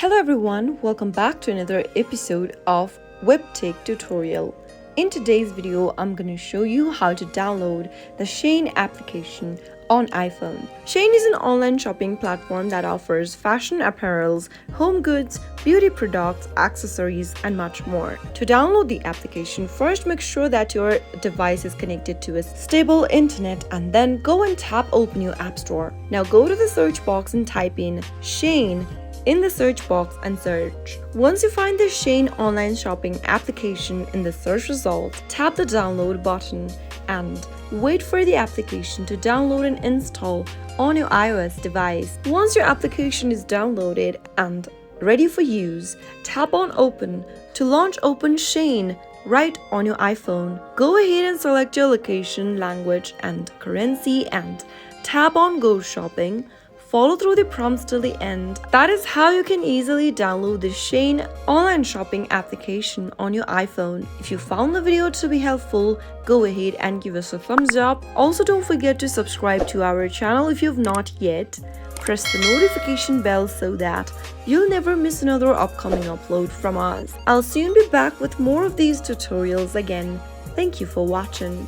Hello everyone, welcome back to another episode of Webtech Tutorial. In today's video, I'm going to show you how to download the Shein application on iPhone. Shein is an online shopping platform that offers fashion apparels, home goods, beauty products, accessories, and much more. To download the application, first make sure that your device is connected to a stable internet and then go and tap open your app store. Now go to the search box and type in Shein in the search box and search. Once you find the Shein online shopping application in the search results, tap the download button and wait for the application to download and install on your iOS device. Once your application is downloaded and ready for use, tap on open to launch Open Shein right on your iPhone. Go ahead and select your location, language and currency and tap on Go Shopping. Follow through the prompts till the end. That is how you can easily download the Shein online shopping application on your iPhone. If you found the video to be helpful, go ahead and give us a thumbs up. Also, don't forget to subscribe to our channel if you have not yet. Press the notification bell so that you'll never miss another upcoming upload from us. I'll soon be back with more of these tutorials again. Thank you for watching.